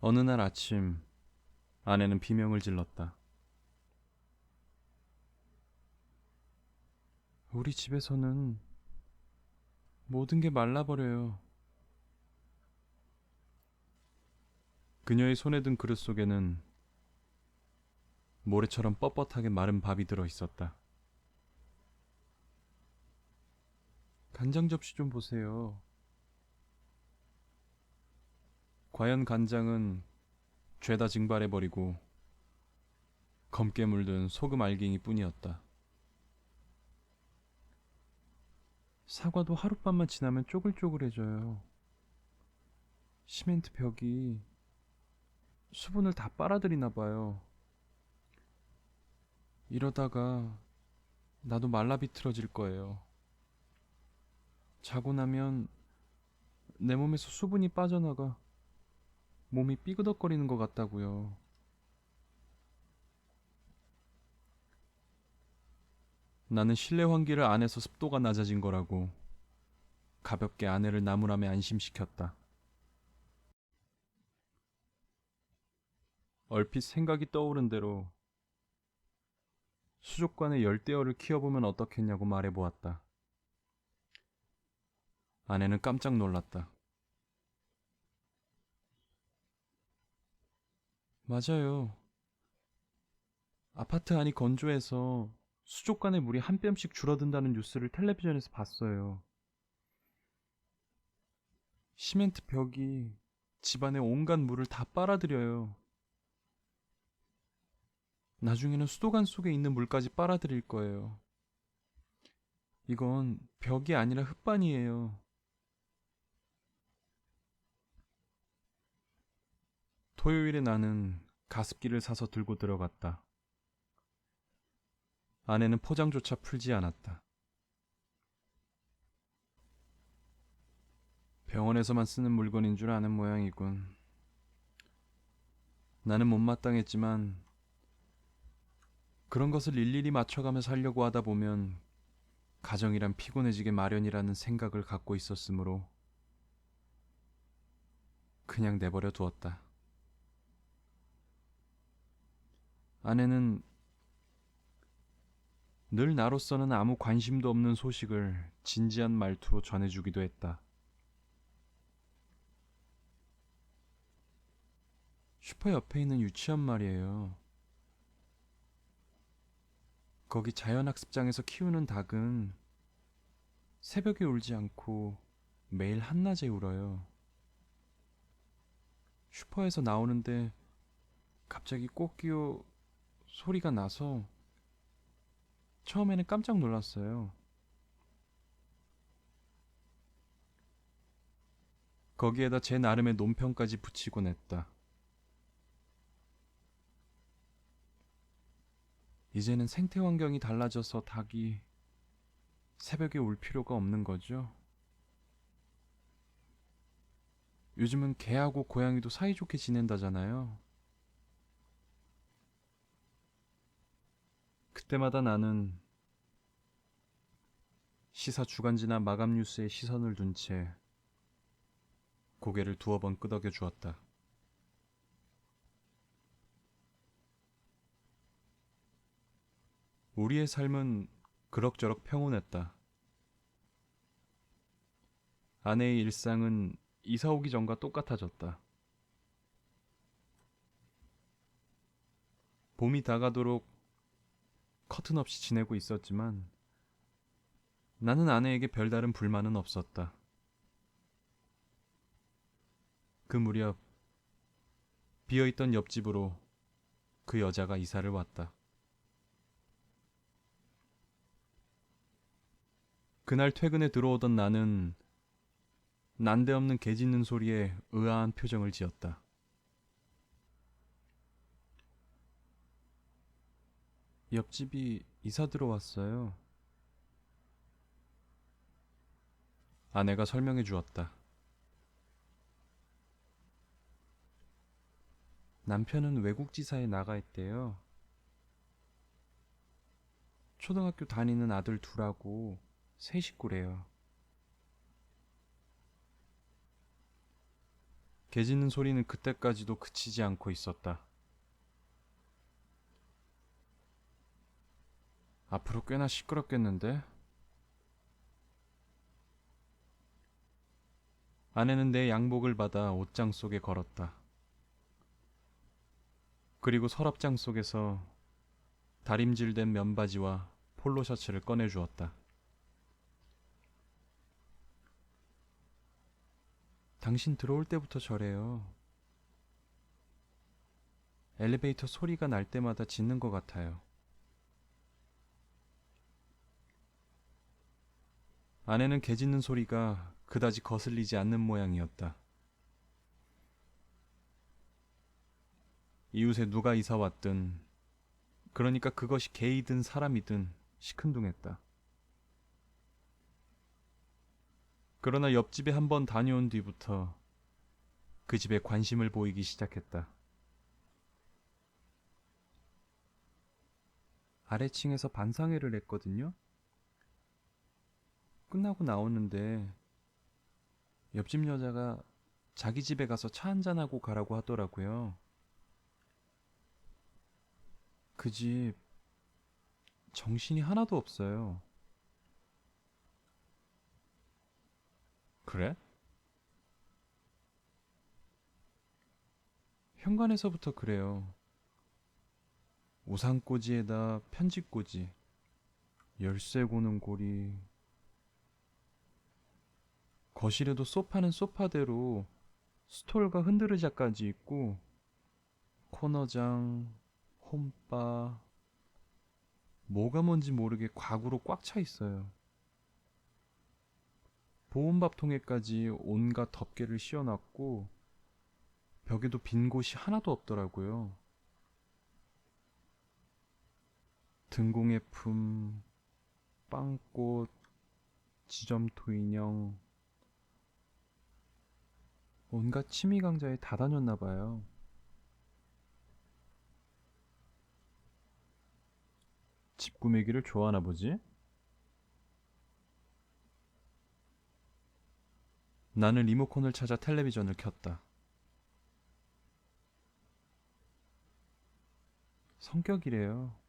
어느 날 아침 아내는 비명을 질렀다. 우리 집에서는 모든 게 말라버려요. 그녀의 손에 든 그릇 속에는 모래처럼 뻣뻣하게 마른 밥이 들어 있었다. 간장 접시 좀 보세요. 과연 간장은 죄다 증발해버리고 검게 물든 소금 알갱이 뿐이었다. 사과도 하룻밤만 지나면 쪼글쪼글해져요. 시멘트 벽이 수분을 다 빨아들이나 봐요. 이러다가 나도 말라 비틀어질 거예요. 자고 나면 내 몸에서 수분이 빠져나가 몸이 삐그덕거리는 것 같다고요. 나는 실내 환기를 안 해서 습도가 낮아진 거라고 가볍게 아내를 나무람에 안심시켰다. 얼핏 생각이 떠오른 대로 수족관에 열대어를 키워보면 어떻겠냐고 말해보았다. 아내는 깜짝 놀랐다. 맞아요. 아파트 안이 건조해서 수족관의 물이 한 뼘씩 줄어든다는 뉴스를 텔레비전에서 봤어요. 시멘트 벽이 집안의 온갖 물을 다 빨아들여요. 나중에는 수도관 속에 있는 물까지 빨아들일 거예요. 이건 벽이 아니라 흙반이에요. 토요일에 나는 가습기를 사서 들고 들어갔다. 아내는 포장조차 풀지 않았다. 병원에서만 쓰는 물건인 줄 아는 모양이군. 나는 못마땅했지만 그런 것을 일일이 맞춰가며 살려고 하다 보면 가정이란 피곤해지게 마련이라는 생각을 갖고 있었으므로 그냥 내버려 두었다. 아내는 늘 나로서는 아무 관심도 없는 소식을 진지한 말투로 전해주기도 했다. 슈퍼 옆에 있는 유치원 말이에요. 거기 자연학습장에서 키우는 닭은 새벽에 울지 않고 매일 한낮에 울어요. 슈퍼에서 나오는데 갑자기 꼬끼요 소리가 나서 처음에는 깜짝 놀랐어요. 거기에다 제 나름의 논평까지 붙이곤 했다. 이제는 생태 환경이 달라져서 닭이 새벽에 울 필요가 없는 거죠. 요즘은 개하고 고양이도 사이좋게 지낸다잖아요. 그때마다 나는 시사 주간지나 마감 뉴스에 시선을 둔 채 고개를 두어 번 끄덕여 주었다. 우리의 삶은 그럭저럭 평온했다. 아내의 일상은 이사 오기 전과 똑같아졌다. 봄이 다가도록 커튼 없이 지내고 있었지만 나는 아내에게 별다른 불만은 없었다. 그 무렵 비어있던 옆집으로 그 여자가 이사를 왔다. 그날 퇴근에 들어오던 나는 난데없는 개 짖는 소리에 의아한 표정을 지었다. 옆집이 이사 들어왔어요. 아내가 설명해 주었다. 남편은 외국 지사에 나가 있대요. 초등학교 다니는 아들 둘하고 세 식구래요. 개 짖는 소리는 그때까지도 그치지 않고 있었다. 앞으로 꽤나 시끄럽겠는데? 아내는 내 양복을 받아 옷장 속에 걸었다. 그리고 서랍장 속에서 다림질된 면바지와 폴로 셔츠를 꺼내주었다. 당신 들어올 때부터 저래요. 엘리베이터 소리가 날 때마다 짖는 것 같아요. 아내는 개 짖는 소리가 그다지 거슬리지 않는 모양이었다. 이웃에 누가 이사 왔든, 그러니까 그것이 개이든 사람이든 시큰둥했다. 그러나 옆집에 한번 다녀온 뒤부터 그 집에 관심을 보이기 시작했다. 아래층에서 반상회를 했거든요. 끝나고 나오는데 옆집 여자가 자기 집에 가서 차 한잔하고 가라고 하더라고요. 그 집 정신이 하나도 없어요. 그래? 현관에서부터 그래요. 우산꽂이에다 편지꽂이, 열쇠 고는 고리. 거실에도 소파는 소파대로 스톨과 흔들의자까지 있고, 코너장, 홈바, 뭐가 뭔지 모르게 가구로 꽉 차 있어요. 보온밥통에까지 온갖 덮개를 씌워놨고, 벽에도 빈 곳이 하나도 없더라고요. 등공예품, 빵꽃, 지점토 인형, 온갖 취미 강좌에 다 다녔나 봐요. 집 꾸미기를 좋아하나 보지? 나는 리모컨을 찾아 텔레비전을 켰다. 성격이래요.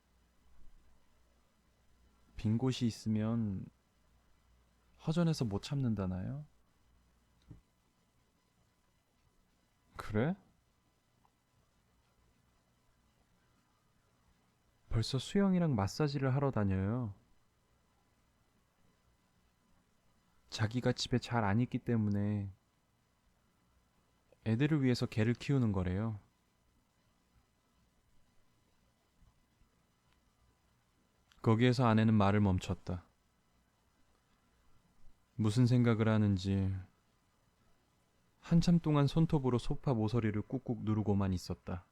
빈 곳이 있으면 허전해서 못 참는다나요? 그래? 벌써 수영이랑 마사지를 하러 다녀요. 자기가 집에 잘 안 있기 때문에 애들을 위해서 개를 키우는 거래요. 거기에서 아내는 말을 멈췄다. 무슨 생각을 하는지 한참 동안 손톱으로 소파 모서리를 꾹꾹 누르고만 있었다.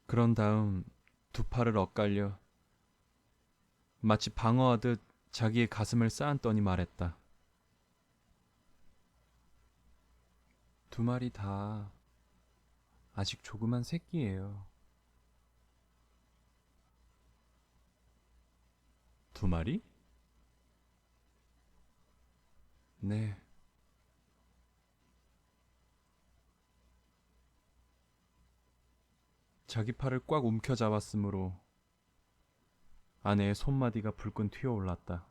그런 다음 두 팔을 엇갈려 마치 방어하듯 자기의 가슴을 쌓았더니 말했다. 두 마리 다 아직 조그만 새끼예요. 두 마리? 네. 자기 팔을 꽉 움켜잡았으므로 아내의 손마디가 불끈 튀어올랐다.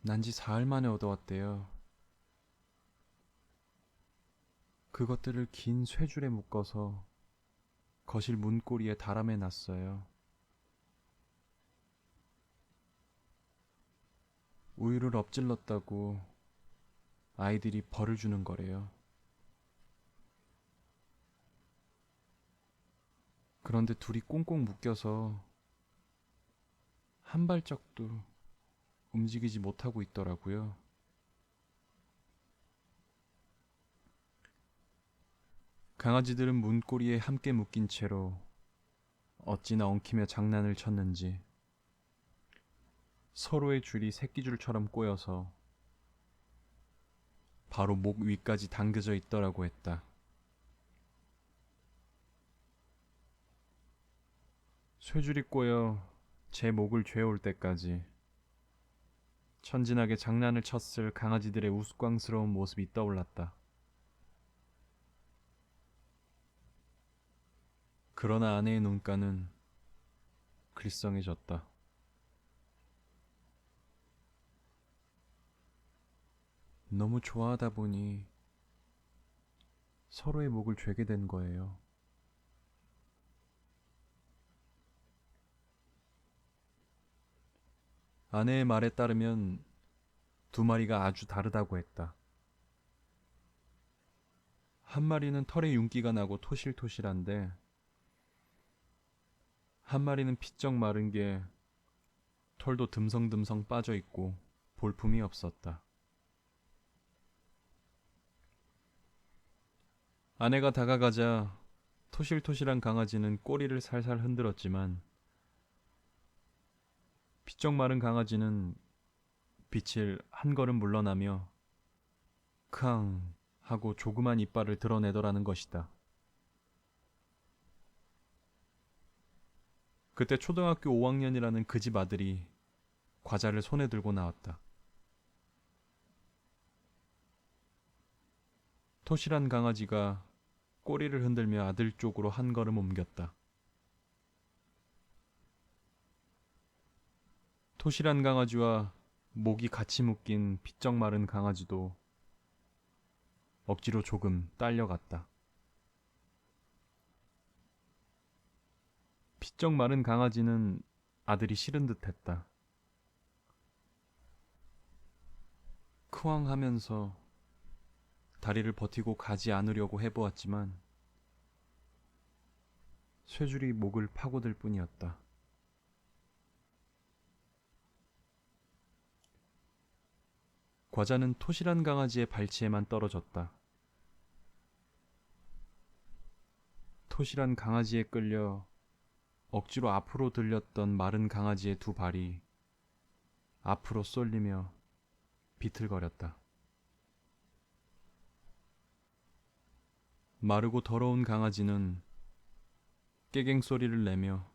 난지 사흘 만에 얻어왔대요. 그것들을 긴 쇠줄에 묶어서 거실 문고리에 다람해 놨어요. 우유를 엎질렀다고 아이들이 벌을 주는 거래요. 그런데 둘이 꽁꽁 묶여서 한 발짝도 움직이지 못하고 있더라고요. 강아지들은 문고리에 함께 묶인 채로 어찌나 엉키며 장난을 쳤는지 서로의 줄이 새끼줄처럼 꼬여서 바로 목 위까지 당겨져 있더라고 했다. 쇠줄이 꼬여 제 목을 죄올 때까지 천진하게 장난을 쳤을 강아지들의 우스꽝스러운 모습이 떠올랐다. 그러나 아내의 눈가는 글썽해졌다. 너무 좋아하다 보니 서로의 목을 죄게 된 거예요. 아내의 말에 따르면 두 마리가 아주 다르다고 했다. 한 마리는 털에 윤기가 나고 토실토실한데 한 마리는 피쩍 마른 게 털도 듬성듬성 빠져 있고 볼품이 없었다. 아내가 다가가자 토실토실한 강아지는 꼬리를 살살 흔들었지만 피쩍 마른 강아지는 빛을 한 걸음 물러나며 크앙 하고 조그만 이빨을 드러내더라는 것이다. 그때 초등학교 5학년이라는 그 집 아들이 과자를 손에 들고 나왔다. 토실한 강아지가 꼬리를 흔들며 아들 쪽으로 한 걸음 옮겼다. 토실한 강아지와 목이 같이 묶인 피쩍 마른 강아지도 억지로 조금 딸려갔다. 피쩍 마른 강아지는 아들이 싫은 듯 했다. 크왕 하면서 다리를 버티고 가지 않으려고 해보았지만 쇠줄이 목을 파고들 뿐이었다. 과자는 토실한 강아지의 발치에만 떨어졌다. 토실한 강아지에 끌려 억지로 앞으로 들렸던 마른 강아지의 두 발이 앞으로 쏠리며 비틀거렸다. 마르고 더러운 강아지는 깨갱 소리를 내며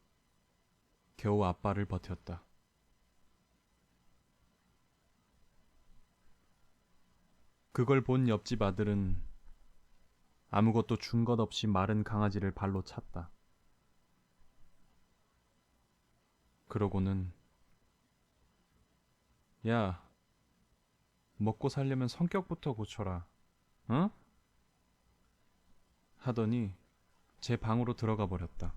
겨우 앞발을 버텼다. 그걸 본 옆집 아들은 아무것도 준 것 없이 마른 강아지를 발로 찼다. 그러고는 야, 먹고 살려면 성격부터 고쳐라. 어? 하더니 제 방으로 들어가 버렸다.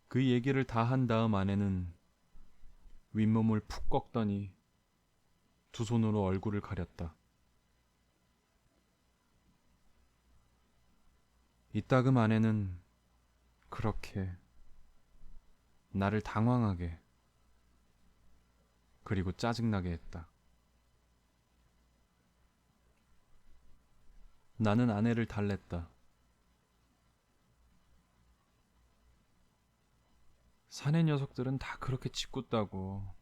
그 얘기를 다 한 다음 아내는 윗몸을 푹 꺾더니 두 손으로 얼굴을 가렸다. 이따금 아내는 그렇게 나를 당황하게 그리고 짜증나게 했다. 나는 아내를 달랬다. 사내 녀석들은 다 그렇게 짓궂다고.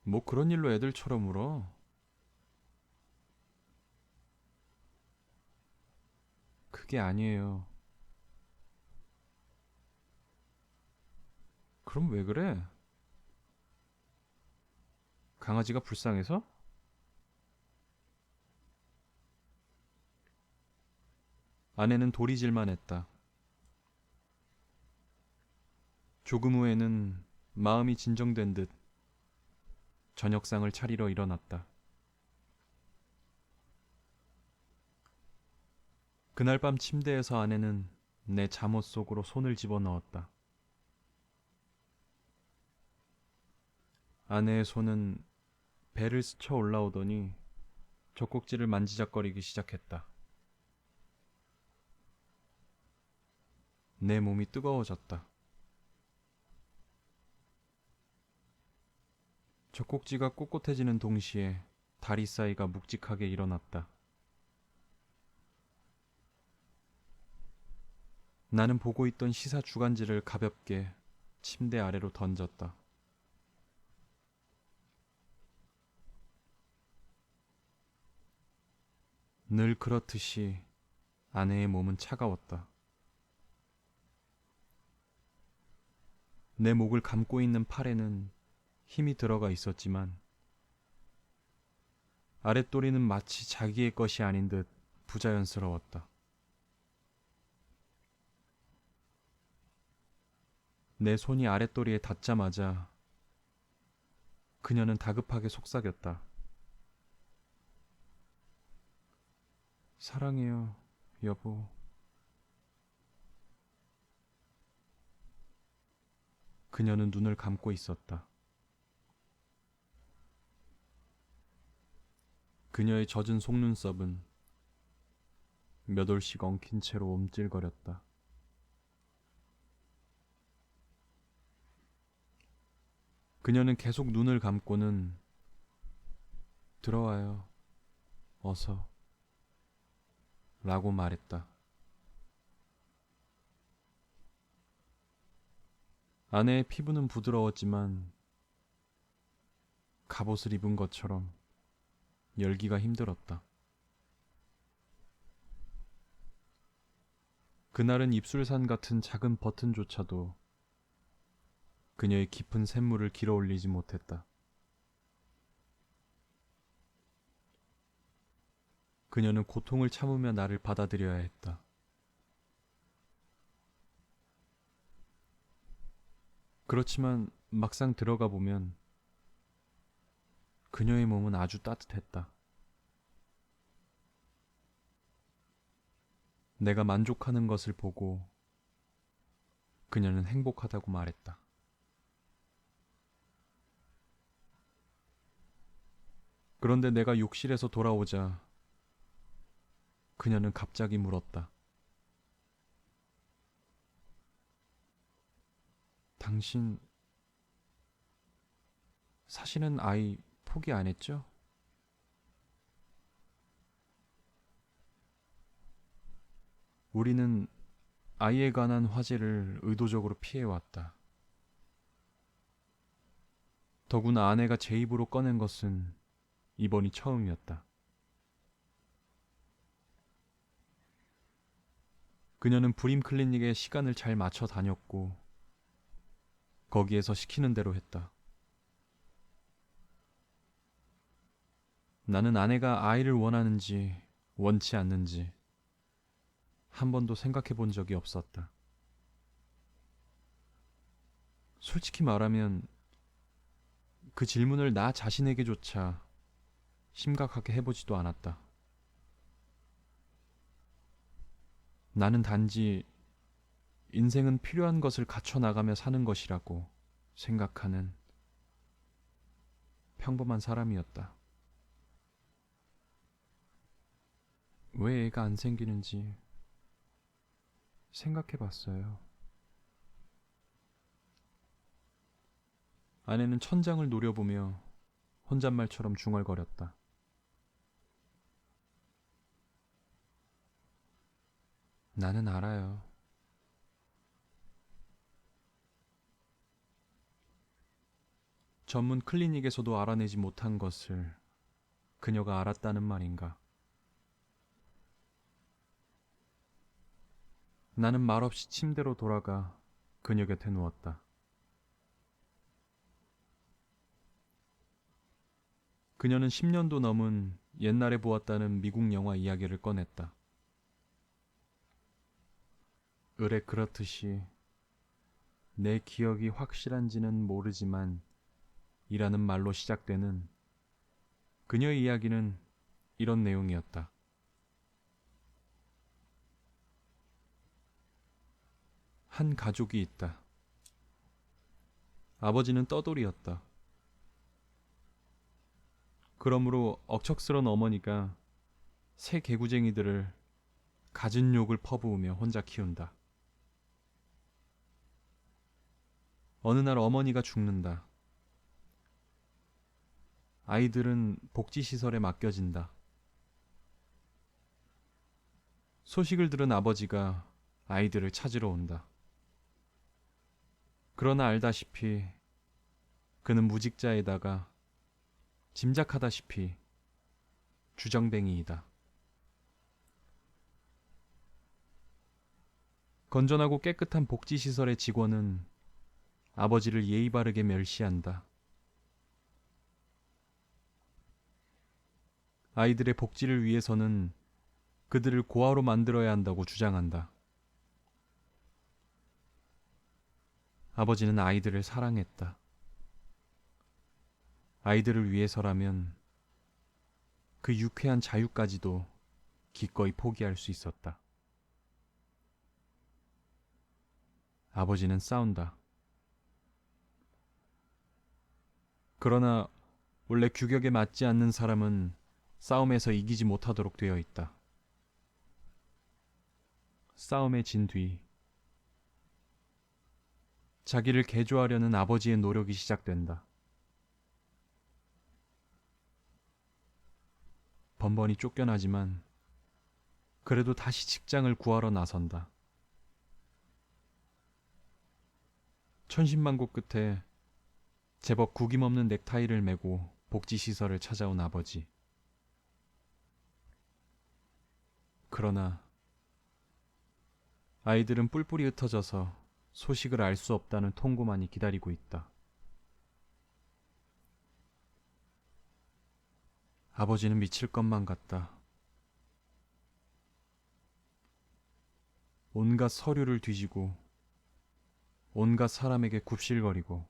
뭐 그런 일로 애들처럼 울어? 그게 아니에요. 그럼 왜 그래? 강아지가 불쌍해서? 아내는 도리질만 했다. 조금 후에는 마음이 진정된 듯 저녁상을 차리러 일어났다. 그날 밤 침대에서 아내는 내 잠옷 속으로 손을 집어넣었다. 아내의 손은 배를 스쳐 올라오더니 젖꼭지를 만지작거리기 시작했다. 내 몸이 뜨거워졌다. 젖꼭지가 꼿꼿해지는 동시에 다리 사이가 묵직하게 일어났다. 나는 보고 있던 시사 주간지를 가볍게 침대 아래로 던졌다. 늘 그렇듯이 아내의 몸은 차가웠다. 내 목을 감고 있는 팔에는 힘이 들어가 있었지만 아랫도리는 마치 자기의 것이 아닌 듯 부자연스러웠다. 내 손이 아랫도리에 닿자마자 그녀는 다급하게 속삭였다. 사랑해요, 여보. 그녀는 눈을 감고 있었다. 그녀의 젖은 속눈썹은 몇 올씩 엉킨 채로 움찔거렸다. 그녀는 계속 눈을 감고는 들어와요, 어서 라고 말했다. 아내의 피부는 부드러웠지만 갑옷을 입은 것처럼 열기가 힘들었다. 그날은 입술산 같은 작은 버튼조차도 그녀의 깊은 샘물을 길어 올리지 못했다. 그녀는 고통을 참으며 나를 받아들여야 했다. 그렇지만 막상 들어가 보면 그녀의 몸은 아주 따뜻했다. 내가 만족하는 것을 보고 그녀는 행복하다고 말했다. 그런데 내가 욕실에서 돌아오자 그녀는 갑자기 물었다. 당신 사실은 아이 포기 안 했죠? 우리는 아이에 관한 화제를 의도적으로 피해왔다. 더구나 아내가 제 입으로 꺼낸 것은 이번이 처음이었다. 그녀는 불임 클리닉에 시간을 잘 맞춰 다녔고 거기에서 시키는 대로 했다. 나는 아내가 아이를 원하는지 원치 않는지 한 번도 생각해 본 적이 없었다. 솔직히 말하면 그 질문을 나 자신에게조차 심각하게 해보지도 않았다. 나는 단지 인생은 필요한 것을 갖춰 나가며 사는 것이라고 생각하는 평범한 사람이었다. 왜 애가 안 생기는지 생각해 봤어요. 아내는 천장을 노려보며 혼잣말처럼 중얼거렸다. 나는 알아요. 전문 클리닉에서도 알아내지 못한 것을 그녀가 알았다는 말인가. 나는 말없이 침대로 돌아가 그녀 곁에 누웠다. 그녀는 10년도 넘은 옛날에 보았다는 미국 영화 이야기를 꺼냈다. 으레 그렇듯이 내 기억이 확실한지는 모르지만 이라는 말로 시작되는 그녀의 이야기는 이런 내용이었다. 한 가족이 있다. 아버지는 떠돌이였다. 그러므로 억척스런 어머니가 새 개구쟁이들을 갖은 욕을 퍼부으며 혼자 키운다. 어느 날 어머니가 죽는다. 아이들은 복지시설에 맡겨진다. 소식을 들은 아버지가 아이들을 찾으러 온다. 그러나 알다시피 그는 무직자에다가 짐작하다시피 주정뱅이이다. 건전하고 깨끗한 복지시설의 직원은 아버지를 예의 바르게 멸시한다. 아이들의 복지를 위해서는 그들을 고아로 만들어야 한다고 주장한다. 아버지는 아이들을 사랑했다. 아이들을 위해서라면 그 유쾌한 자유까지도 기꺼이 포기할 수 있었다. 아버지는 싸운다. 그러나 원래 규격에 맞지 않는 사람은 싸움에서 이기지 못하도록 되어 있다. 싸움에 진 뒤 자기를 개조하려는 아버지의 노력이 시작된다. 번번이 쫓겨나지만 그래도 다시 직장을 구하러 나선다. 천신만고 끝에 제법 구김없는 넥타이를 메고 복지시설을 찾아온 아버지. 그러나 아이들은 뿔뿔이 흩어져서 소식을 알 수 없다는 통고만이 기다리고 있다. 아버지는 미칠 것만 같다. 온갖 서류를 뒤지고 온갖 사람에게 굽실거리고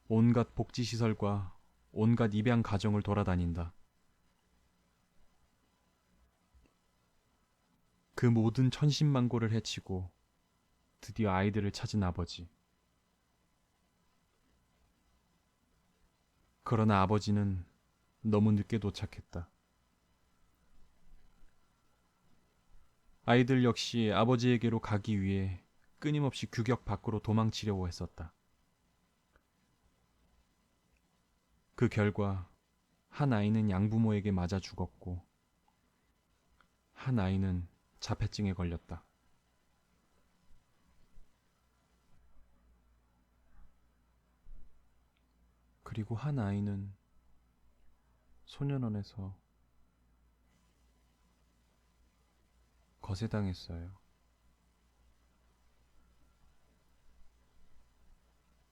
온갖 복지시설과 온갖 입양 가정을 돌아다닌다. 그 모든 천신만고를 해치고 드디어 아이들을 찾은 아버지. 그러나 아버지는 너무 늦게 도착했다. 아이들 역시 아버지에게로 가기 위해 끊임없이 규격 밖으로 도망치려고 했었다. 그 결과 한 아이는 양부모에게 맞아 죽었고 한 아이는 자폐증에 걸렸다. 그리고 한 아이는 소년원에서 거세당했어요.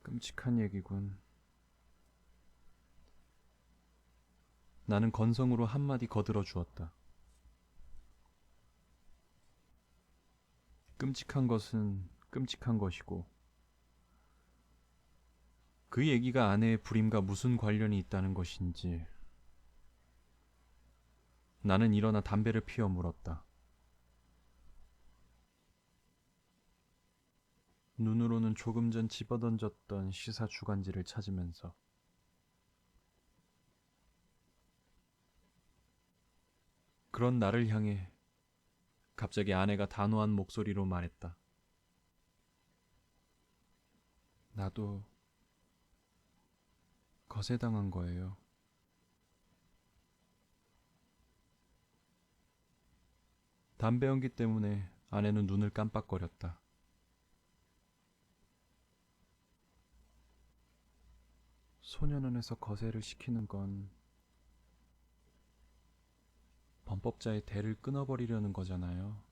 끔찍한 얘기군. 나는 건성으로 한마디 거들어 주었다. 끔찍한 것은 끔찍한 것이고 그 얘기가 아내의 불임과 무슨 관련이 있다는 것인지 나는 일어나 담배를 피워 물었다. 눈으로는 조금 전 집어던졌던 시사 주간지를 찾으면서 그런 나를 향해 갑자기 아내가 단호한 목소리로 말했다. 나도 거세당한 거예요. 담배 연기 때문에 아내는 눈을 깜빡거렸다. 소년원에서 거세를 시키는 건 범법자의 대를 끊어버리려는 거잖아요.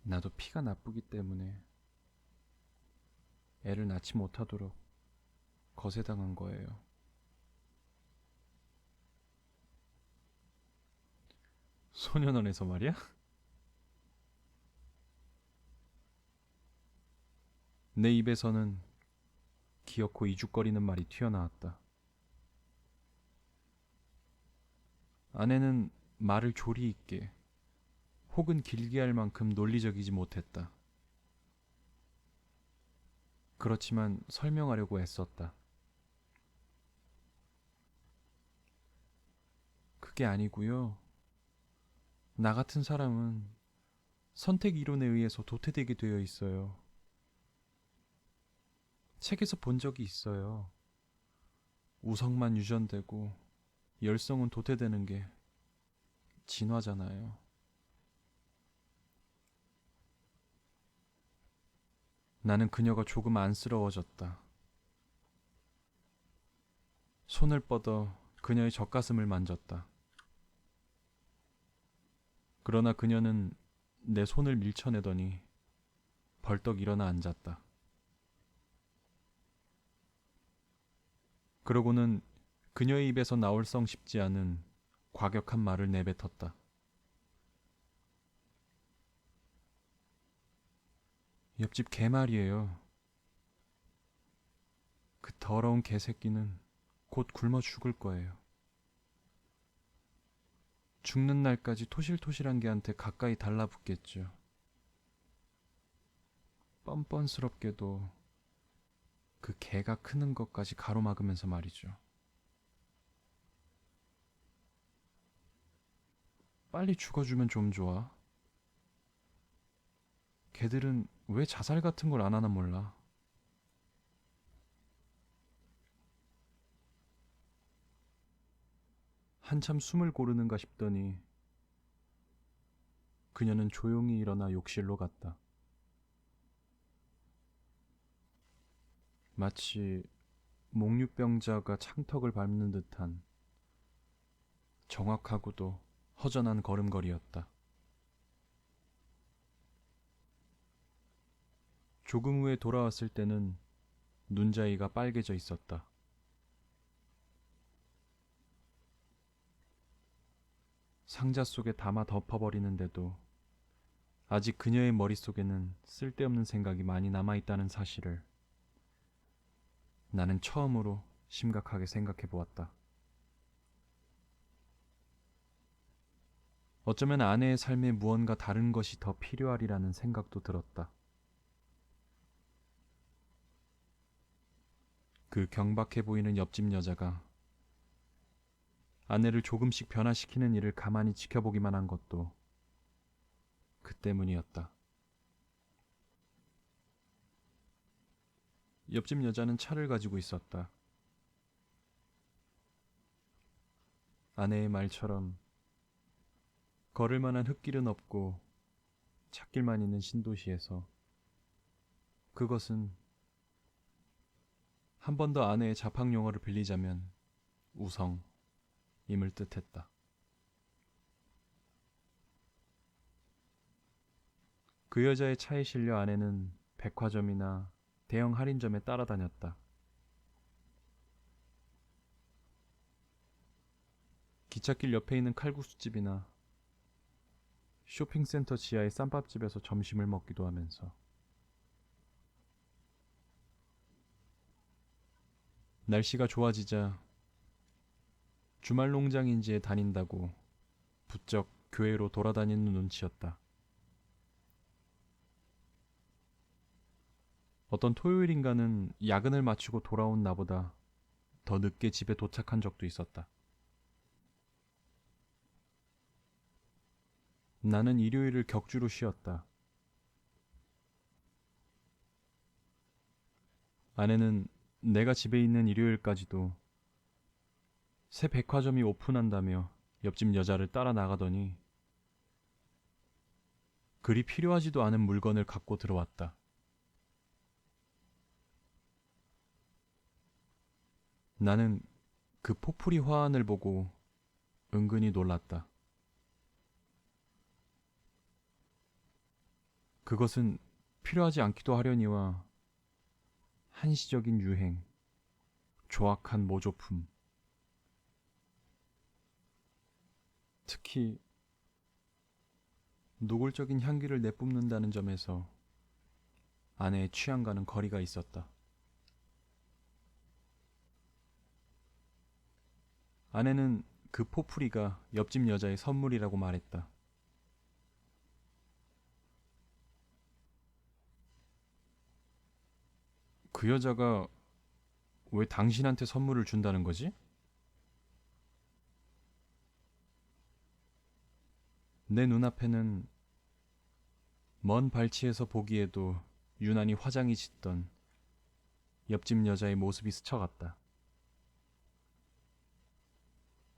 나도 피가 나쁘기 때문에 애를 낳지 못하도록 거세당한 거예요. 소년원에서 말이야? 내 입에서는 기어코 이죽거리는 말이 튀어나왔다. 아내는 말을 조리 있게 혹은 길게 할 만큼 논리적이지 못했다. 그렇지만 설명하려고 애썼다. 그게 아니고요. 나 같은 사람은 선택 이론에 의해서 도태되게 되어 있어요. 책에서 본 적이 있어요. 우성만 유전되고 열성은 도태되는 게 진화잖아요. 나는 그녀가 조금 안쓰러워졌다. 손을 뻗어 그녀의 젖가슴을 만졌다. 그러나 그녀는 내 손을 밀쳐내더니 벌떡 일어나 앉았다. 그러고는 그녀의 입에서 나올 성 싶지 않은 과격한 말을 내뱉었다. 옆집 개 말이에요. 그 더러운 개새끼는 곧 굶어 죽을 거예요. 죽는 날까지 토실토실한 개한테 가까이 달라붙겠죠. 뻔뻔스럽게도 그 개가 크는 것까지 가로막으면서 말이죠. 빨리 죽어주면 좀 좋아. 개들은 왜 자살 같은 걸 안 하나 몰라. 한참 숨을 고르는가 싶더니 그녀는 조용히 일어나 욕실로 갔다. 마치 목류병자가 창턱을 밟는 듯한 정확하고도 허전한 걸음걸이였다. 조금 후에 돌아왔을 때는 눈자위가 빨개져 있었다. 상자 속에 담아 덮어버리는데도 아직 그녀의 머릿속에는 쓸데없는 생각이 많이 남아있다는 사실을 나는 처음으로 심각하게 생각해 보았다. 어쩌면 아내의 삶에 무언가 다른 것이 더 필요하리라는 생각도 들었다. 그 경박해 보이는 옆집 여자가 아내를 조금씩 변화시키는 일을 가만히 지켜보기만 한 것도 그 때문이었다. 옆집 여자는 차를 가지고 있었다. 아내의 말처럼 걸을 만한 흙길은 없고 찾길만 있는 신도시에서 그것은 한 번 더 아내의 자팡 용어를 빌리자면 우성임을 뜻했다. 그 여자의 차에 실려 아내는 백화점이나 대형 할인점에 따라다녔다. 기찻길 옆에 있는 칼국수집이나 쇼핑센터 지하의 쌈밥집에서 점심을 먹기도 하면서 날씨가 좋아지자 주말 농장인지에 다닌다고 부쩍 교회로 돌아다니는 눈치였다. 어떤 토요일인가는 야근을 마치고 돌아온 나보다 더 늦게 집에 도착한 적도 있었다. 나는 일요일을 격주로 쉬었다. 아내는 내가 집에 있는 일요일까지도 새 백화점이 오픈한다며 옆집 여자를 따라 나가더니 그리 필요하지도 않은 물건을 갖고 들어왔다. 나는 그 포프리 화환을 보고 은근히 놀랐다. 그것은 필요하지 않기도 하려니와 한시적인 유행, 조악한 모조품, 특히 노골적인 향기를 내뿜는다는 점에서 아내의 취향과는 거리가 있었다. 아내는 그 포프리가 옆집 여자의 선물이라고 말했다. 그 여자가 왜 당신한테 선물을 준다는 거지? 내 눈앞에는 먼 발치에서 보기에도 유난히 화장이 짙던 옆집 여자의 모습이 스쳐갔다.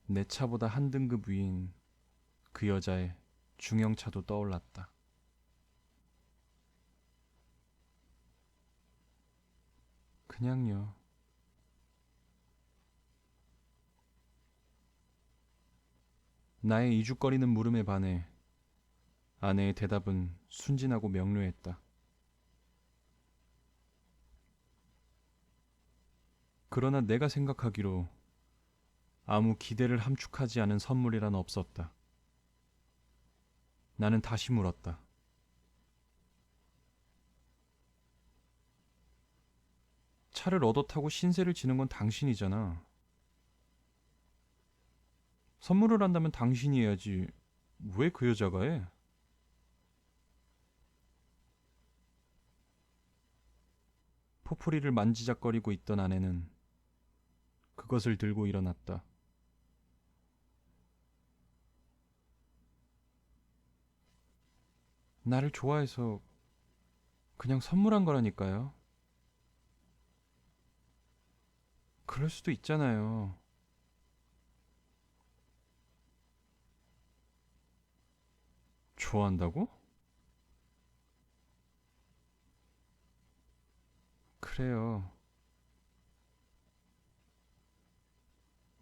내 차보다 한 등급 위인 그 여자의 중형차도 떠올랐다. 그냥요. 나의 이죽거리는 물음에 반해 아내의 대답은 순진하고 명료했다. 그러나 내가 생각하기로 아무 기대를 함축하지 않은 선물이란 없었다. 나는 다시 물었다. 차를 얻어 타고 신세를 지는 건 당신이잖아. 선물을 한다면 당신이 해야지. 왜 그 여자가 해? 포프리를 만지작거리고 있던 아내는 그것을 들고 일어났다. 나를 좋아해서 그냥 선물한 거라니까요. 그럴 수도 있잖아요. 좋아한다고? 그래요.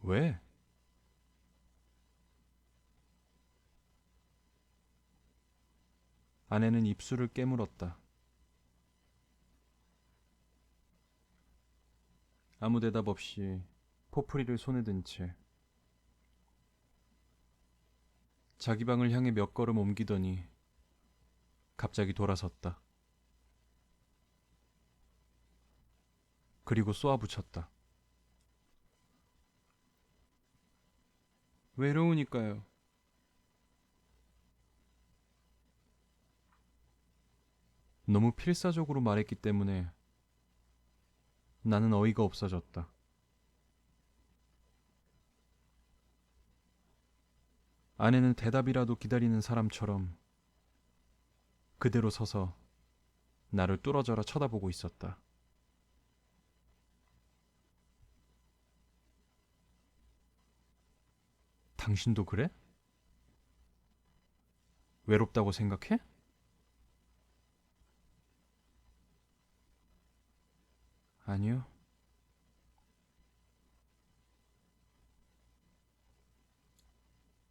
왜? 아내는 입술을 깨물었다. 아무 대답 없이 포프리를 손에 든 채 자기 방을 향해 몇 걸음 옮기더니 갑자기 돌아섰다. 그리고 쏘아붙였다. 외로우니까요. 너무 필사적으로 말했기 때문에 나는 어이가 없어졌다. 아내는 대답이라도 기다리는 사람처럼 그대로 서서 나를 뚫어져라 쳐다보고 있었다. 당신도 그래? 외롭다고 생각해? 아니요.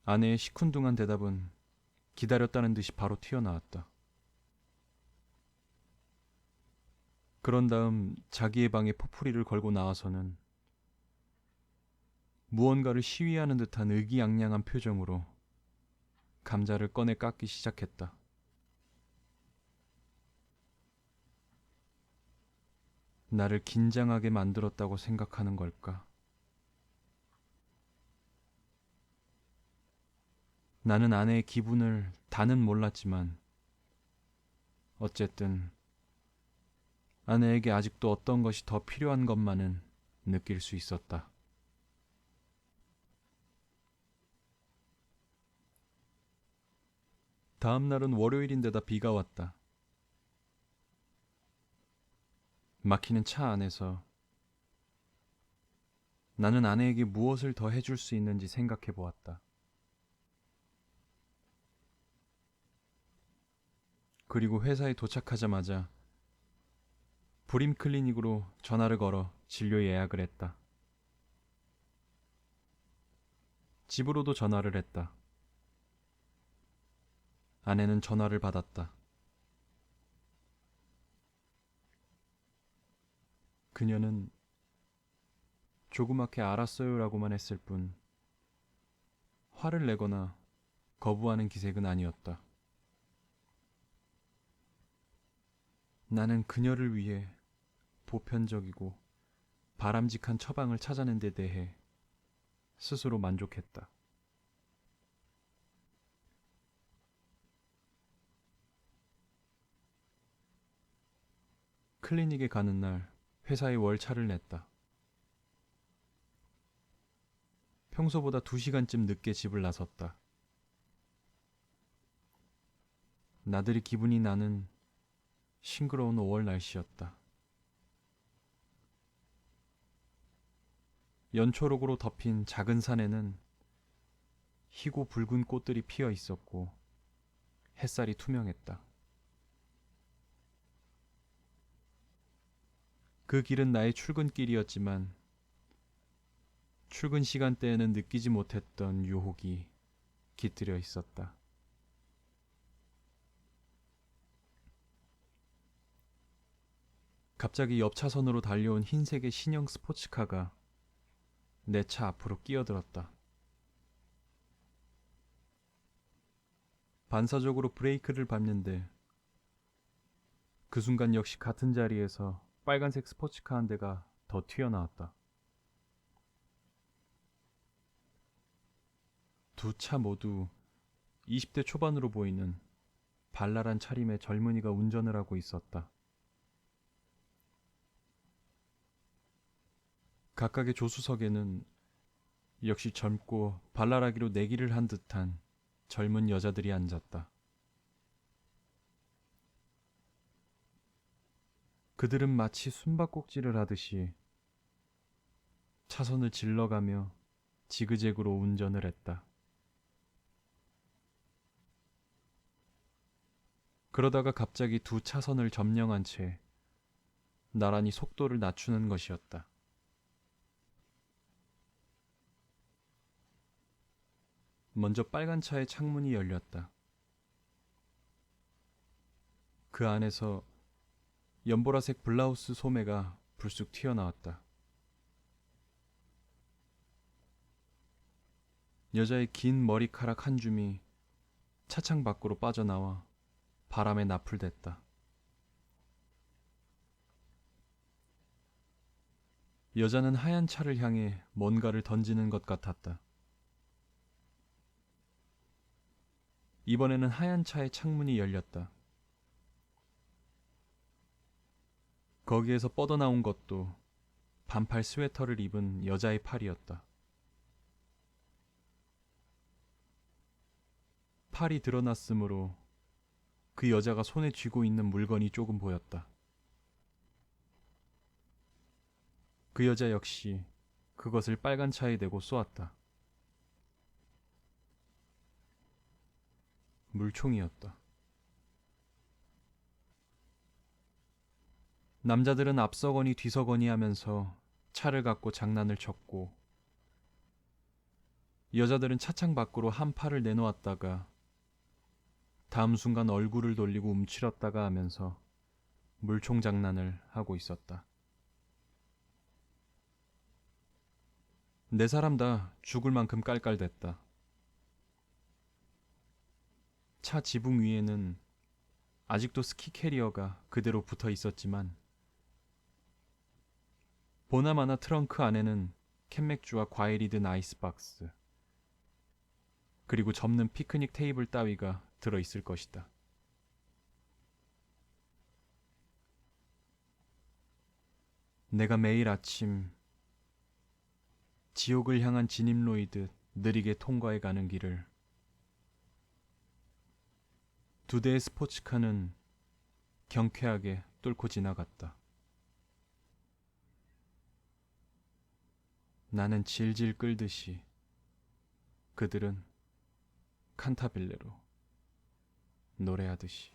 아내의 시큰둥한 대답은 기다렸다는 듯이 바로 튀어나왔다. 그런 다음 자기의 방에 포프리를 걸고 나와서는 무언가를 시위하는 듯한 의기양양한 표정으로 감자를 꺼내 깎기 시작했다. 나를 긴장하게 만들었다고 생각하는 걸까? 나는 아내의 기분을 다는 몰랐지만 어쨌든 아내에게 아직도 어떤 것이 더 필요한 것만은 느낄 수 있었다. 다음 날은 월요일인데다 비가 왔다. 막히는 차 안에서 나는 아내에게 무엇을 더 해줄 수 있는지 생각해 보았다. 그리고 회사에 도착하자마자 불임 클리닉으로 전화를 걸어 진료 예약을 했다. 집으로도 전화를 했다. 아내는 전화를 받았다. 그녀는 조그맣게 알았어요라고만 했을 뿐 화를 내거나 거부하는 기색은 아니었다. 나는 그녀를 위해 보편적이고 바람직한 처방을 찾아낸 데 대해 스스로 만족했다. 클리닉에 가는 날 회사에 월차를 냈다. 평소보다 2시간쯤 늦게 집을 나섰다. 나들이 기분이 나는 싱그러운 5월 날씨였다. 연초록으로 덮인 작은 산에는 희고 붉은 꽃들이 피어 있었고 햇살이 투명했다. 그 길은 나의 출근길이었지만 출근 시간대에는 느끼지 못했던 유혹이 깃들여 있었다. 갑자기 옆 차선으로 달려온 흰색의 신형 스포츠카가 내 차 앞으로 끼어들었다. 반사적으로 브레이크를 밟는데 그 순간 역시 같은 자리에서 빨간색 스포츠카 한 대가 더 튀어나왔다. 두 차 모두 20대 초반으로 보이는 발랄한 차림의 젊은이가 운전을 하고 있었다. 각각의 조수석에는 역시 젊고 발랄하기로 내기를 한 듯한 젊은 여자들이 앉았다. 그들은 마치 숨바꼭질을 하듯이 차선을 질러가며 지그재그로 운전을 했다. 그러다가 갑자기 두 차선을 점령한 채 나란히 속도를 낮추는 것이었다. 먼저 빨간 차의 창문이 열렸다. 그 안에서 연보라색 블라우스 소매가 불쑥 튀어나왔다. 여자의 긴 머리카락 한 줌이 차창 밖으로 빠져나와 바람에 나풀댔다. 여자는 하얀 차를 향해 뭔가를 던지는 것 같았다. 이번에는 하얀 차의 창문이 열렸다. 거기에서 뻗어나온 것도 반팔 스웨터를 입은 여자의 팔이었다. 팔이 드러났으므로 그 여자가 손에 쥐고 있는 물건이 조금 보였다. 그 여자 역시 그것을 빨간 차에 대고 쏘았다. 물총이었다. 남자들은 앞서거니 뒤서거니 하면서 차를 갖고 장난을 쳤고, 여자들은 차창 밖으로 한 팔을 내놓았다가 다음 순간 얼굴을 돌리고 움츠렸다가 하면서 물총 장난을 하고 있었다. 네 사람 다 죽을 만큼 깔깔댔다. 차 지붕 위에는 아직도 스키 캐리어가 그대로 붙어 있었지만 보나마나 트렁크 안에는 캔맥주와 과일이 든 아이스박스, 그리고 접는 피크닉 테이블 따위가 들어있을 것이다. 내가 매일 아침 지옥을 향한 진입로이듯 느리게 통과해 가는 길을 두 대의 스포츠카는 경쾌하게 뚫고 지나갔다. 나는 질질 끌듯이, 그들은 칸타빌레로 노래하듯이.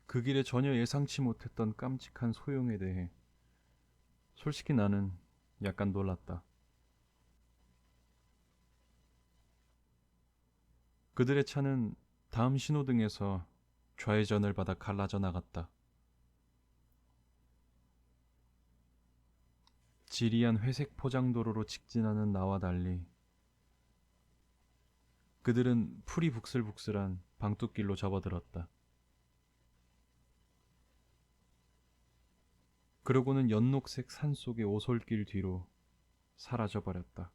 그 길에 전혀 예상치 못했던 깜찍한 소용에 대해 솔직히 나는 약간 놀랐다. 그들의 차는 다음 신호등에서 좌회전을 받아 갈라져 나갔다. 지리한 회색 포장도로로 직진하는 나와 달리 그들은 풀이 북슬북슬한 방뚝길로 접어들었다. 그러고는 연녹색 산속의 오솔길 뒤로 사라져버렸다.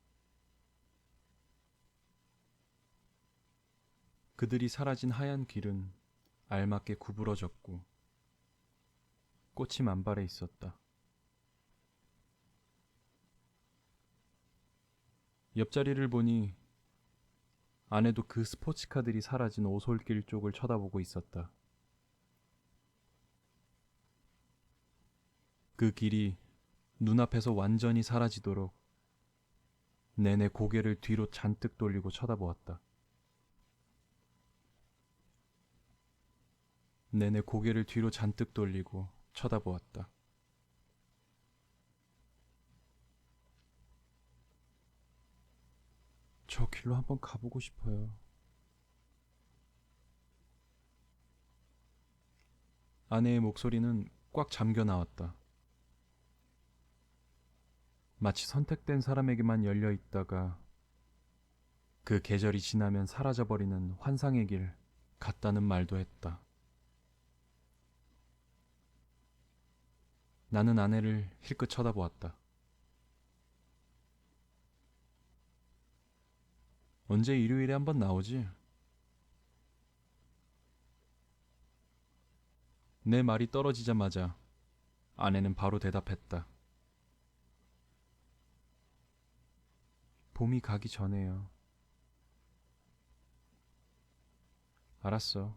그들이 사라진 하얀 길은 알맞게 구부러졌고 꽃이 만발해 있었다. 옆자리를 보니 아내도 그 스포츠카들이 사라진 오솔길 쪽을 쳐다보고 있었다. 그 길이 눈앞에서 완전히 사라지도록 내내 고개를 뒤로 잔뜩 돌리고 쳐다보았다. 내내 고개를 뒤로 잔뜩 돌리고 쳐다보았다. 저 길로 한번 가보고 싶어요. 아내의 목소리는 꽉 잠겨 나왔다. 마치 선택된 사람에게만 열려 있다가 그 계절이 지나면 사라져버리는 환상의 길 같다는 말도 했다. 나는 아내를 힐끗 쳐다보았다. 언제 일요일에 한번 나오지? 내 말이 떨어지자마자 아내는 바로 대답했다. 봄이 가기 전에요. 알았어.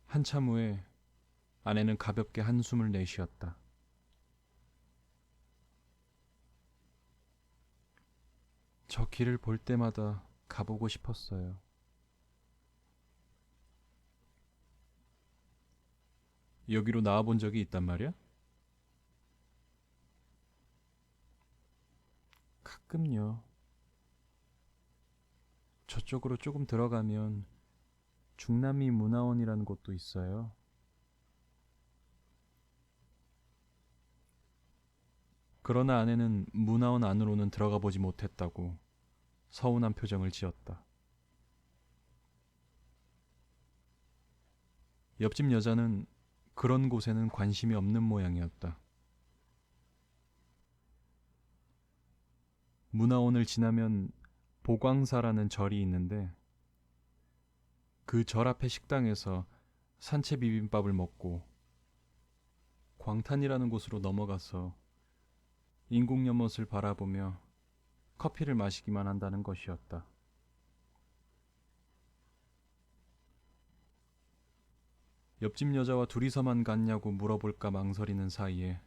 한참 후에 아내는 가볍게 한숨을 내쉬었다. 저 길을 볼 때마다 가보고 싶었어요. 여기로 나와본 적이 있단 말이야? 가끔요. 저쪽으로 조금 들어가면 중남미 문화원이라는 곳도 있어요. 그러나 아내는 문화원 안으로는 들어가 보지 못했다고 서운한 표정을 지었다. 옆집 여자는 그런 곳에는 관심이 없는 모양이었다. 문화원을 지나면 보광사라는 절이 있는데 그 절 앞에 식당에서 산채 비빔밥을 먹고 광탄이라는 곳으로 넘어가서 인공 연못을 바라보며 커피를 마시기만 한다는 것이었다. 옆집 여자와 둘이서만 갔냐고 물어볼까 망설이는 사이에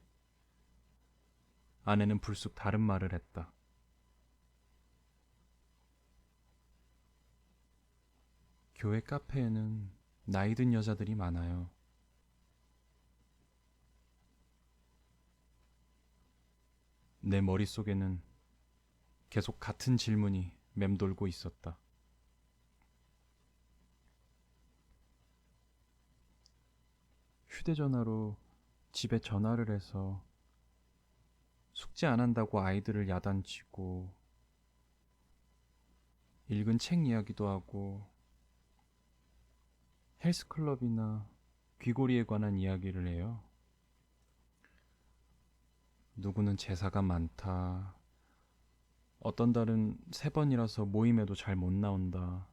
아내는 불쑥 다른 말을 했다. 교회 카페에는 나이 든 여자들이 많아요. 내 머릿속에는 계속 같은 질문이 맴돌고 있었다. 휴대전화로 집에 전화를 해서 숙제 안 한다고 아이들을 야단치고 읽은 책 이야기도 하고 헬스클럽이나 귀고리에 관한 이야기를 해요. 누구는 제사가 많다. 어떤 달은 3번이라서 모임에도 잘 못 나온다.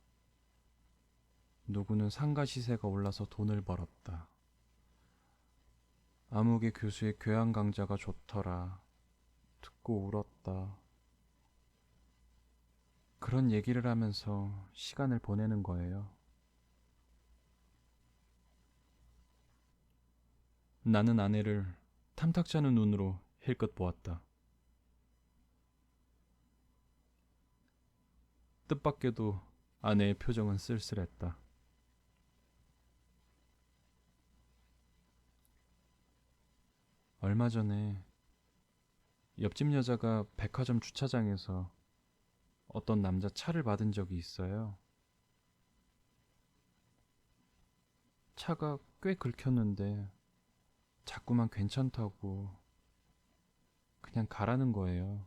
누구는 상가 시세가 올라서 돈을 벌었다. 아무개 교수의 교양 강좌가 좋더라. 듣고 울었다. 그런 얘기를 하면서 시간을 보내는 거예요. 나는 아내를 탐탁지 않은 눈으로 힐끗 보았다. 뜻밖에도 아내의 표정은 쓸쓸했다. 얼마 전에 옆집 여자가 백화점 주차장에서 어떤 남자 차를 받은 적이 있어요. 차가 꽤 긁혔는데 자꾸만 괜찮다고 그냥 가라는 거예요.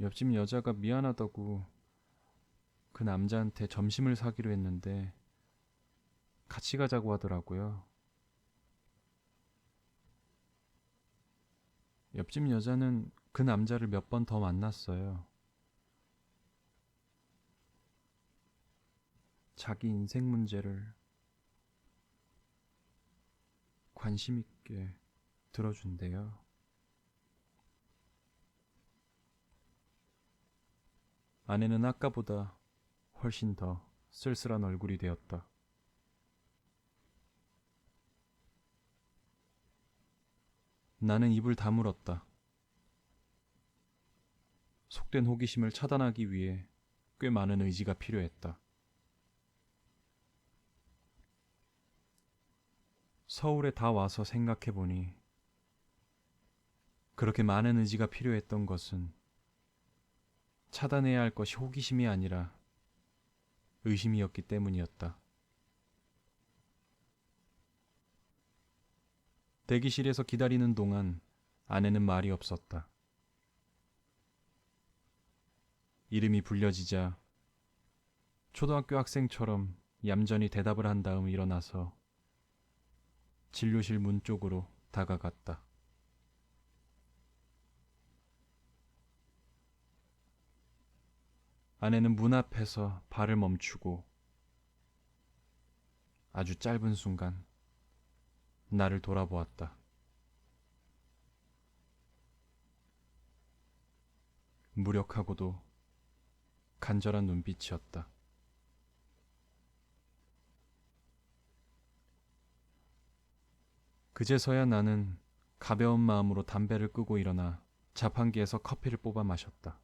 옆집 여자가 미안하다고 그 남자한테 점심을 사기로 했는데 같이 가자고 하더라고요. 옆집 여자는 그 남자를 몇 번 더 만났어요. 자기 인생 문제를 관심 있게 들어준대요. 아내는 아까보다 훨씬 더 쓸쓸한 얼굴이 되었다. 나는 입을 다물었다. 속된 호기심을 차단하기 위해 꽤 많은 의지가 필요했다. 서울에 다 와서 생각해보니 그렇게 많은 의지가 필요했던 것은 차단해야 할 것이 호기심이 아니라 의심이었기 때문이었다. 대기실에서 기다리는 동안 아내는 말이 없었다. 이름이 불려지자 초등학교 학생처럼 얌전히 대답을 한 다음 일어나서 진료실 문 쪽으로 다가갔다. 아내는 문 앞에서 발을 멈추고 아주 짧은 순간 나를 돌아보았다. 무력하고도 간절한 눈빛이었다. 그제서야 나는 가벼운 마음으로 담배를 끄고 일어나 자판기에서 커피를 뽑아 마셨다.